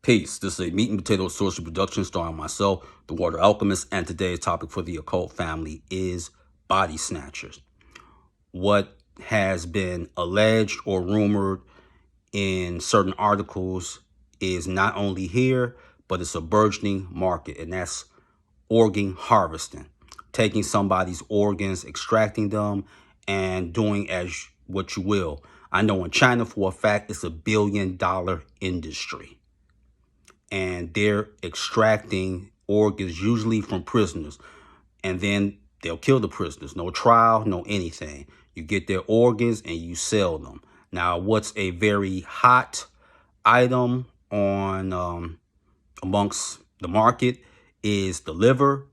Peace. This is a meat and potato social production starring myself, the Water Alchemist, and today's topic for the occult family is body snatchers. What has been alleged or rumored in certain articles is not only here, but it's a burgeoning market, and that's organ harvesting. Taking somebody's organs, extracting them, and doing as what you will. I know in China for a fact it's $1 billion industry. And they're extracting organs usually from prisoners, and then they'll kill the prisoners. No trial, no anything. You get their organs and you sell them. Now, what's a very hot item on amongst the market is the liver,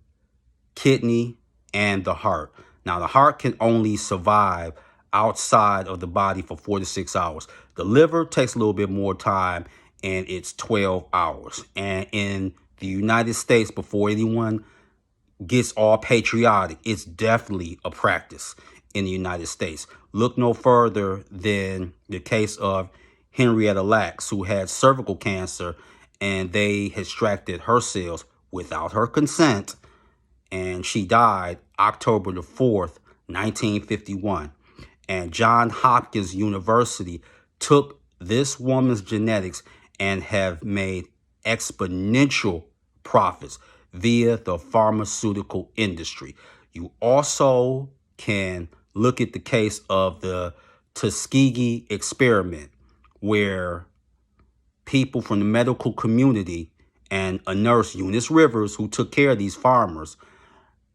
kidney, and the heart. Now, the heart can only survive outside of the body for 4 to 6 hours. The liver takes a little bit more time, and it's 12 hours. And in the United States, before anyone gets all patriotic, it's definitely a practice in the United States. Look no further than the case of Henrietta Lacks, who had cervical cancer, and they extracted her cells without her consent, and she died October the 4th, 1951. And Johns Hopkins University took this woman's genetics and have made exponential profits via the pharmaceutical industry. You also can look at the case of the Tuskegee experiment, where people from the medical community and a nurse, Eunice Rivers, who took care of these farmers,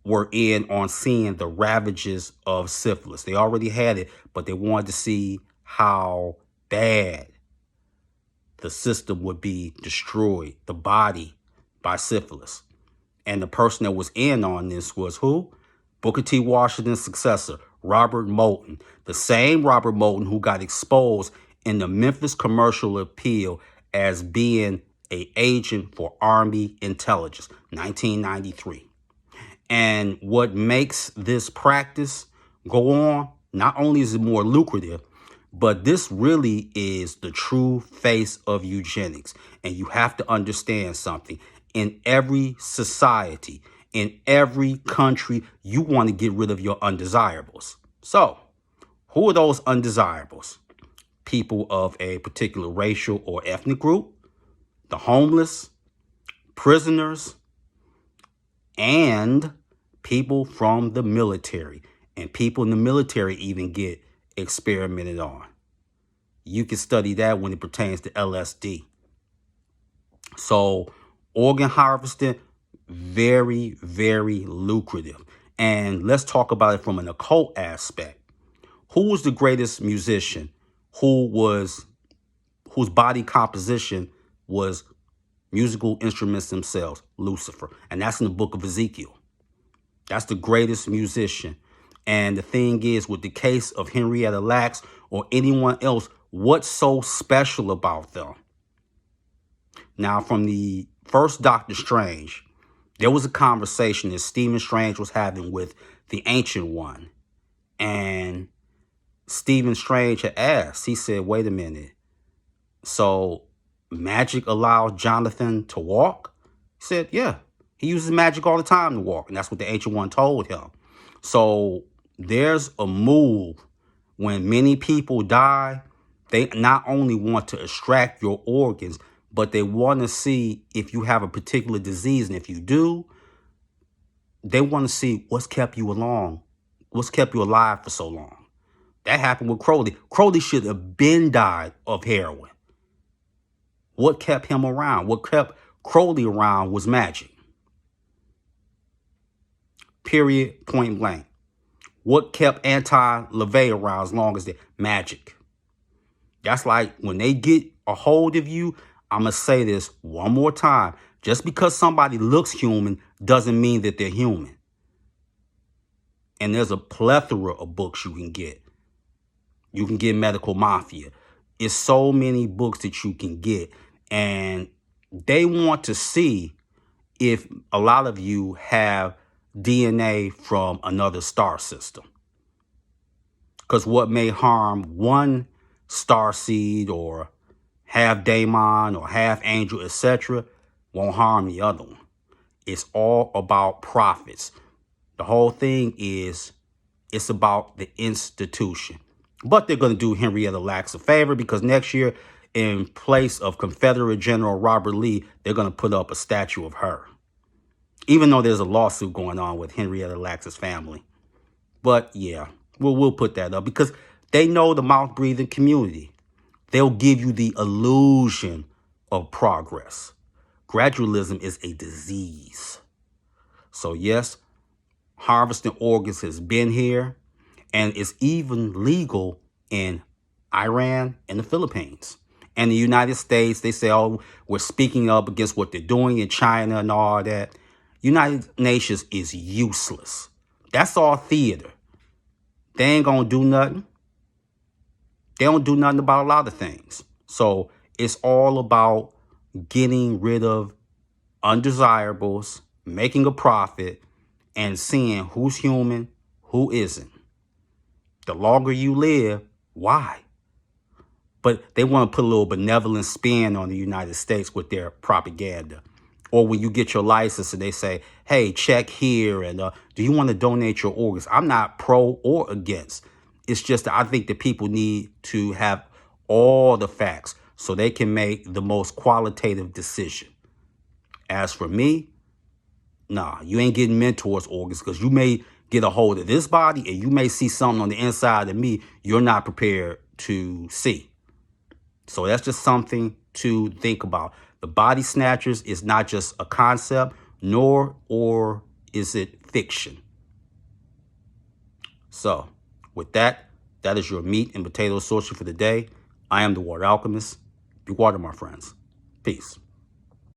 were in on seeing the ravages of syphilis. They already had it, but they wanted to see how bad the system would be destroyed, the body, by syphilis. And the person that was in on this was who? Booker T. Washington's successor, Robert Moulton. The same Robert Moulton who got exposed in the Memphis Commercial Appeal as being an agent for Army intelligence, 1993. And what makes this practice go on, not only is it more lucrative, but this really is the true face of eugenics. And you have to understand something. In every society, in every country, you want to get rid of your undesirables. So, who are those undesirables? People of a particular racial or ethnic group, the homeless, prisoners, and people from the military. And people in the military even get experimented on. You can study that when it pertains to LSD. So organ harvesting, very, very lucrative. And let's talk about it from an occult aspect. Who was the greatest musician whose body composition was musical instruments themselves? Lucifer. And that's in the book of Ezekiel. That's the greatest musician. And the thing is, with the case of Henrietta Lacks or anyone else, what's so special about them? Now, from the first Doctor Strange, there was a conversation that Stephen Strange was having with the Ancient One. And Stephen Strange had asked, he said, wait a minute. So magic allows Jonathan to walk? He said, yeah. He uses magic all the time to walk. And that's what the Ancient One told him. So there's a move when many people die. They not only want to extract your organs, but they want to see if you have a particular disease. And if you do, they want to see what's kept you alive for so long. That happened with Crowley. Crowley should have been died of heroin. What kept him around? What kept Crowley around was magic. Period, point blank. What kept Anton LaVey around as long as they magic? That's like when they get a hold of you, I'm going to say this one more time. Just because somebody looks human doesn't mean that they're human. And there's a plethora of books you can get. You can get Medical Mafia. It's so many books that you can get. And they want to see if a lot of you have DNA from another star system. Because what may harm one star seed or half daemon or half angel, etc., won't harm the other one. It's all about profits. The whole thing is, it's about the institution. But they're going to do Henrietta Lacks a favor, because next year, in place of Confederate General Robert Lee, they're going to put up a statue of her. Even though there's a lawsuit going on with Henrietta Lacks' family. But yeah, we'll put that up because they know the mouth-breathing community. They'll give you the illusion of progress. Gradualism is a disease. So yes, harvesting organs has been here, and it's even legal in Iran and the Philippines. And the United States, they say, oh, we're speaking up against what they're doing in China and all that. United Nations is useless. That's all theater. They ain't gonna do nothing. They don't do nothing about a lot of things. So it's all about getting rid of undesirables, making a profit, and seeing who's human, who isn't. The longer you live, why? But they want to put a little benevolent spin on the United States with their propaganda. Or when you get your license and they say, hey, check here, and do you want to donate your organs? I'm not pro or against. It's just that I think that people need to have all the facts so they can make the most qualitative decision. As for me, nah, you ain't getting mentors organs, because you may get a hold of this body and you may see something on the inside of me you're not prepared to see. So that's just something to think about. The body snatchers is not just a concept, nor or is it fiction. So with that, that is your meat and potato sorcery for the day. I am the Water Alchemist. Be water, my friends. Peace.